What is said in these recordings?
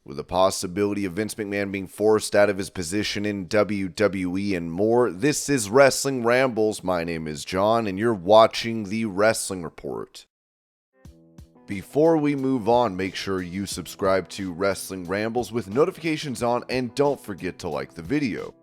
with the possibility of Vince McMahon being forced out of his position in WWE and more. This is Wrestling Rambles. My name is John, and you're watching the Wrestling Report. Before we move on, make sure you subscribe to Wrestling Rambles with notifications on, and don't forget to like the video.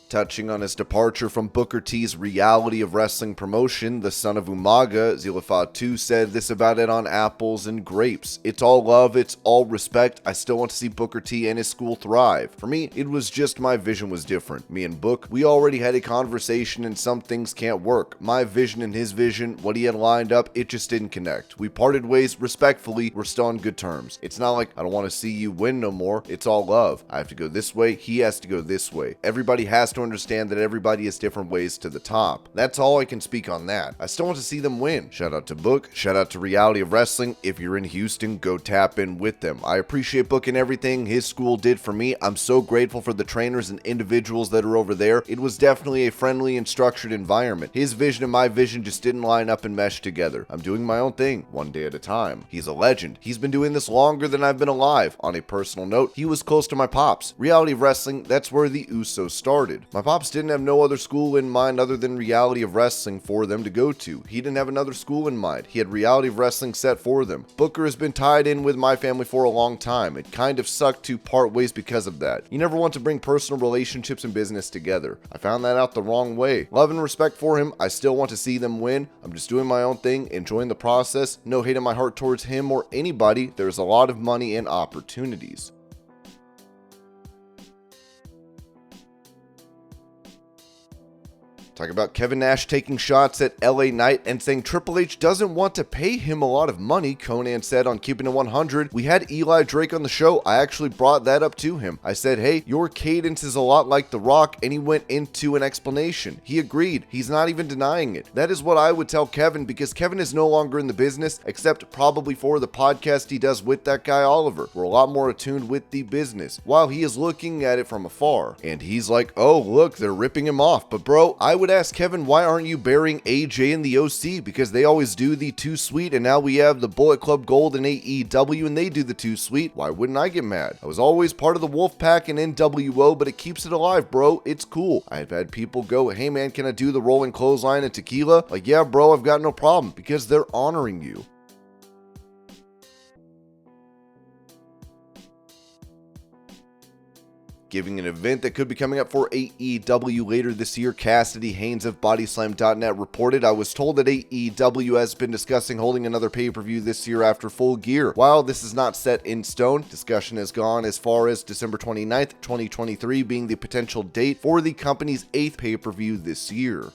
Touching on his departure from Booker T's Reality of Wrestling promotion, the son of Umaga, Zilla Fatu, said this about it on Apples and Grapes. "It's all love, it's all respect. I still want to see Booker T and his school thrive. For me, it was just my vision was different. Me and Book, we already had a conversation and some things can't work. My vision and his vision, what he had lined up, it just didn't connect. We parted ways respectfully, we're still on good terms. It's not like I don't want to see you win no more. It's all love. I have to go this way, he has to go this way. Everybody has to understand that everybody has different ways to the top. That's all I can speak on that. I still want to see them win. Shout out to Book, shout out to Reality of Wrestling. If you're in Houston, go tap in with them. I appreciate Book and everything his school did for me. I'm so grateful for the trainers and individuals that are over there. It was definitely a friendly and structured environment. His vision and my vision just didn't line up and mesh together. I'm doing my own thing, one day at a time. He's a legend. He's been doing this longer than I've been alive. On a personal note, he was close to my pops. Reality of Wrestling, that's where the Usos started. My pops didn't have no other school in mind other than Reality of Wrestling for them to go to. He didn't have another school in mind. He had Reality of Wrestling set for them. Booker has been tied in with my family for a long time. It kind of sucked to part ways because of that. You never want to bring personal relationships and business together. I found that out the wrong way. Love and respect for him. I still want to see them win. I'm just doing my own thing, enjoying the process. No hate in my heart towards him or anybody. There's a lot of money and opportunities. Talk about Kevin Nash taking shots at LA Knight and saying Triple H doesn't want to pay him a lot of money. Konnan said on Keeping It 100, "We had Eli Drake on the show. I actually brought that up to him. I said, hey, your cadence is a lot like The Rock," and he went into an explanation. He agreed. He's not even denying it. That is what I would tell Kevin, because Kevin is no longer in the business, except probably for the podcast he does with that guy Oliver. We're a lot more attuned with the business, while he is looking at it from afar. And he's like, oh, look, they're ripping him off. But bro, I would ask Kevin, why aren't you burying AJ and the OC? Because they always do the Too Sweet, and now we have the Bullet Club Gold and AEW, and they do the Too Sweet. Why wouldn't I get mad? I was always part of the Wolfpack and NWO, but it keeps it alive, bro. It's cool. I've had people go, hey man, can I do the rolling clothesline and tequila? Like, yeah, bro, I've got no problem, because they're honoring you. Giving an event that could be coming up for AEW later this year, Cassidy Haynes of Bodyslam.net reported, "I was told that AEW has been discussing holding another pay-per-view this year after Full Gear. While this is not set in stone, discussion has gone as far as December 29th, 2023 being the potential date for the company's 8th pay-per-view this year."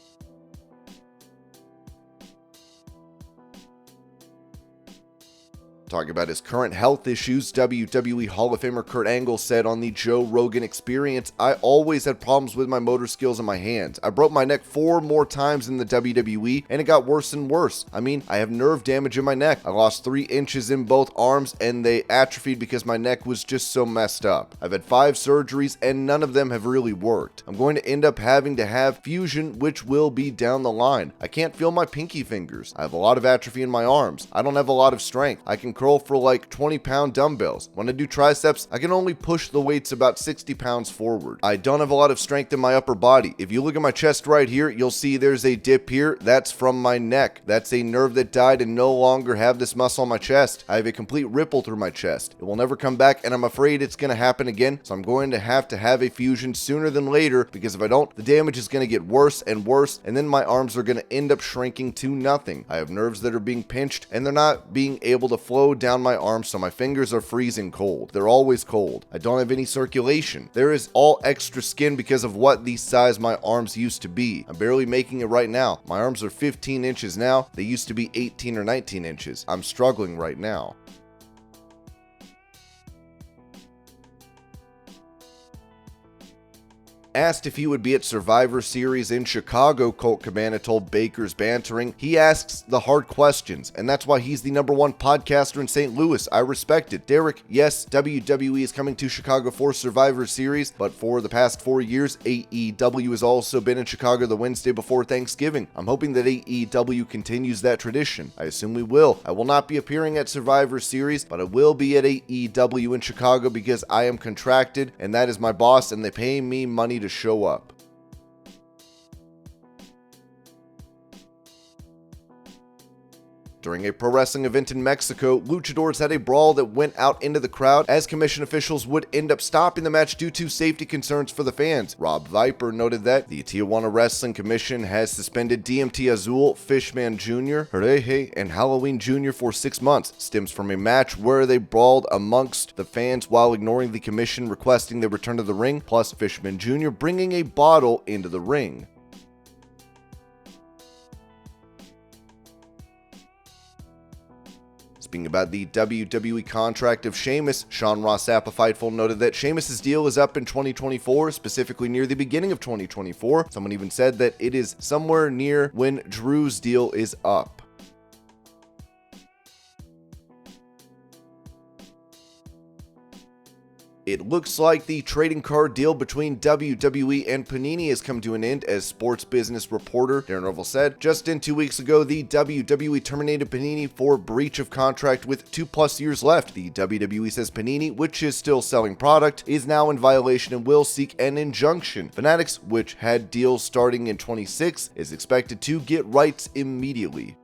Talking about his current health issues, WWE Hall of Famer Kurt Angle said on the Joe Rogan Experience, "I always had problems with my motor skills in my hands. I broke my neck 4 more times in the WWE, and it got worse and worse. I mean, I have nerve damage in my neck. I lost 3 inches in both arms, and they atrophied because my neck was just so messed up. I've had 5 surgeries, and none of them have really worked. I'm going to end up having to have fusion, which will be down the line. I can't feel my pinky fingers. I have a lot of atrophy in my arms. I don't have a lot of strength. I can curl for like 20-pound dumbbells. When I do triceps, I can only push the weights about 60 pounds forward. I don't have a lot of strength in my upper body. If you look at my chest right here, you'll see there's a dip here. That's from my neck. That's a nerve that died and no longer have this muscle on my chest. I have a complete ripple through my chest. It will never come back, and I'm afraid it's going to happen again, so I'm going to have a fusion sooner than later, because if I don't, the damage is going to get worse and worse, and then my arms are going to end up shrinking to nothing. I have nerves that are being pinched, and they're not being able to flow down my arms, so my fingers are freezing cold. They're always cold. I don't have any circulation. There is all extra skin because of what the size my arms used to be. I'm barely making it right now. My arms are 15 inches now. They used to be 18 or 19 inches. I'm struggling right now." Asked if he would be at Survivor Series in Chicago, Colt Cabana told Baker's Bantering, "He asks the hard questions, and that's why he's the #1 podcaster in St. Louis. I respect it. Derek, yes, WWE is coming to Chicago for Survivor Series, but for the past 4 years, AEW has also been in Chicago the Wednesday before Thanksgiving. I'm hoping that AEW continues that tradition. I assume we will. I will not be appearing at Survivor Series, but I will be at AEW in Chicago because I am contracted, and that is my boss, and they pay me money to show up." During a pro wrestling event in Mexico, Luchadores had a brawl that went out into the crowd as commission officials would end up stopping the match due to safety concerns for the fans. Rob Viper noted that the Tijuana Wrestling Commission has suspended DMT Azul, Fishman Jr., Hereje, and Halloween Jr. for 6 months. Stems from a match where they brawled amongst the fans while ignoring the commission requesting they return to the ring, plus Fishman Jr. bringing a bottle into the ring. Speaking about the WWE contract of Sheamus, Sean Ross Sapp of Fightful noted that Sheamus' deal is up in 2024, specifically near the beginning of 2024. Someone even said that it is somewhere near when Drew's deal is up. It looks like the trading card deal between WWE and Panini has come to an end, as sports business reporter Darren Orville said. Just in 2 weeks ago, the WWE terminated Panini for breach of contract with 2+ years left. The WWE says Panini, which is still selling product, is now in violation and will seek an injunction. Fanatics, which had deals starting in 26, is expected to get rights immediately.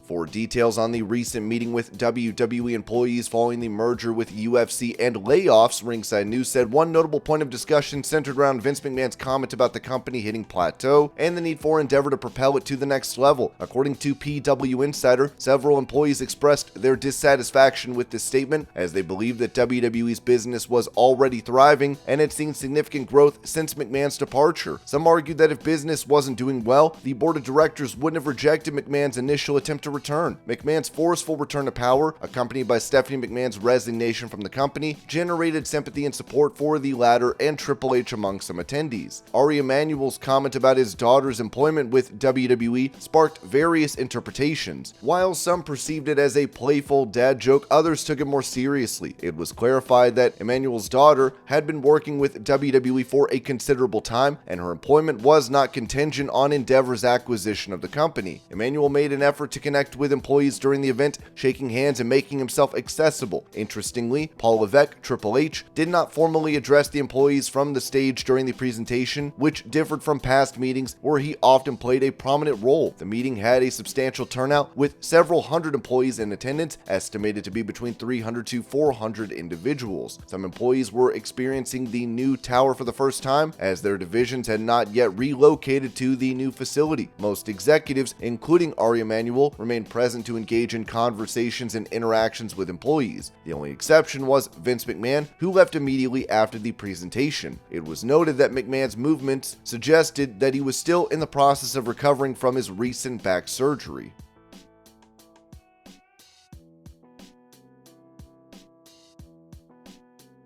For details on the recent meeting with WWE employees following the merger with UFC and layoffs, Ringside News said one notable point of discussion centered around Vince McMahon's comment about the company hitting plateau and the need for Endeavor to propel it to the next level. According to PW Insider, several employees expressed their dissatisfaction with this statement, as they believe that WWE's business was already thriving and had seen significant growth since McMahon's departure. Some argued that if business wasn't doing well, the board of directors wouldn't have rejected McMahon's initial attempt to return. McMahon's forceful return to power, accompanied by Stephanie McMahon's resignation from the company, generated sympathy and support for the latter and Triple H among some attendees. Ari Emanuel's comment about his daughter's employment with WWE sparked various interpretations. While some perceived it as a playful dad joke, others took it more seriously. It was clarified that Emanuel's daughter had been working with WWE for a considerable time, and her employment was not contingent on Endeavor's acquisition of the company. Emanuel made an effort to connect with employees during the event, shaking hands and making himself accessible. Interestingly, Paul Levesque, Triple H, did not formally address the employees from the stage during the presentation, which differed from past meetings where he often played a prominent role. The meeting had a substantial turnout, with several hundred employees in attendance, estimated to be between 300 to 400 individuals. Some employees were experiencing the new tower for the first time, as their divisions had not yet relocated to the new facility. Most executives, including Ari Emanuel, remained present to engage in conversations and interactions with employees. The only exception was Vince McMahon, who left immediately after the presentation. It was noted that McMahon's movements suggested that he was still in the process of recovering from his recent back surgery.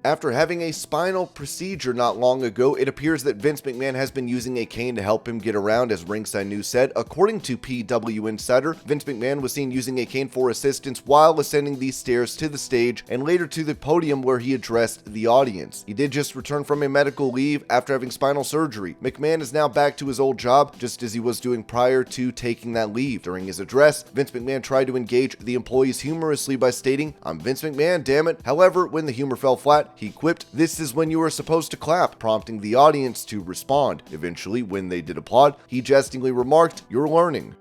After having a spinal procedure not long ago, it appears that Vince McMahon has been using a cane to help him get around, as Ringside News said. According to PW Insider, Vince McMahon was seen using a cane for assistance while ascending the stairs to the stage and later to the podium where he addressed the audience. He did just return from a medical leave after having spinal surgery. McMahon is now back to his old job, just as he was doing prior to taking that leave. During his address, Vince McMahon tried to engage the employees humorously by stating, "I'm Vince McMahon, damn it." However, when the humor fell flat, he quipped, "This is when you are supposed to clap," prompting the audience to respond. Eventually, when they did applaud, he jestingly remarked, "You're learning."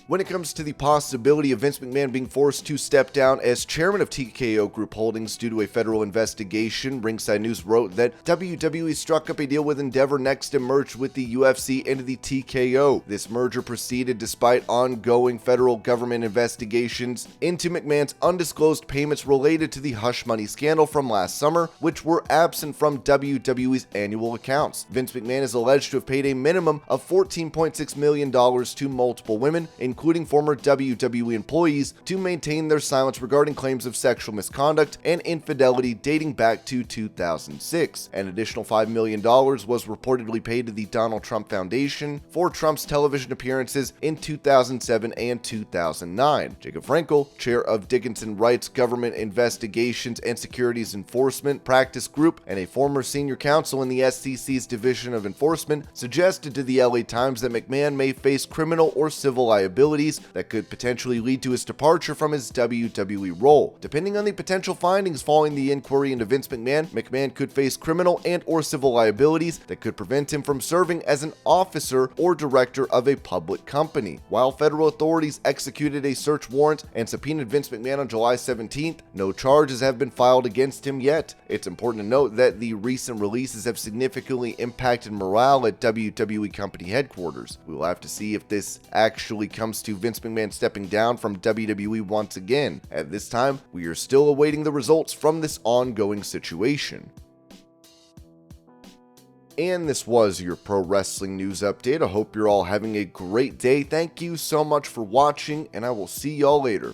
When it comes to the possibility of Vince McMahon being forced to step down as chairman of TKO Group Holdings due to a federal investigation, Ringside News wrote that WWE struck up a deal with Endeavor Next and merged with the UFC into the TKO. This merger proceeded despite ongoing federal government investigations into McMahon's undisclosed payments related to the hush money scandal from last summer, which were absent from WWE's annual accounts. Vince McMahon is alleged to have paid a minimum of $14.6 million to multiple women, including former WWE employees, to maintain their silence regarding claims of sexual misconduct and infidelity dating back to 2006. An additional $5 million was reportedly paid to the Donald Trump Foundation for Trump's television appearances in 2007 and 2009. Jacob Frankel, chair of Dickinson Wright's Government Investigations and Securities Enforcement Practice Group and a former senior counsel in the SEC's Division of Enforcement, suggested to the LA Times that McMahon may face criminal or civil liabilities that could potentially lead to his departure from his WWE role. Depending on the potential findings following the inquiry into Vince McMahon, McMahon could face criminal and or civil liabilities that could prevent him from serving as an officer or director of a public company. While federal authorities executed a search warrant and subpoenaed Vince McMahon on July 17th, no charges have been filed against him yet. It's important to note that the recent releases have significantly impacted morale at WWE company headquarters. We will have to see if this actually comes to Vince McMahon stepping down from WWE once again. At this time, we are still awaiting the results from this ongoing situation. And this was your pro wrestling news update. I hope you're all having a great day. Thank you so much for watching, and I will see y'all later.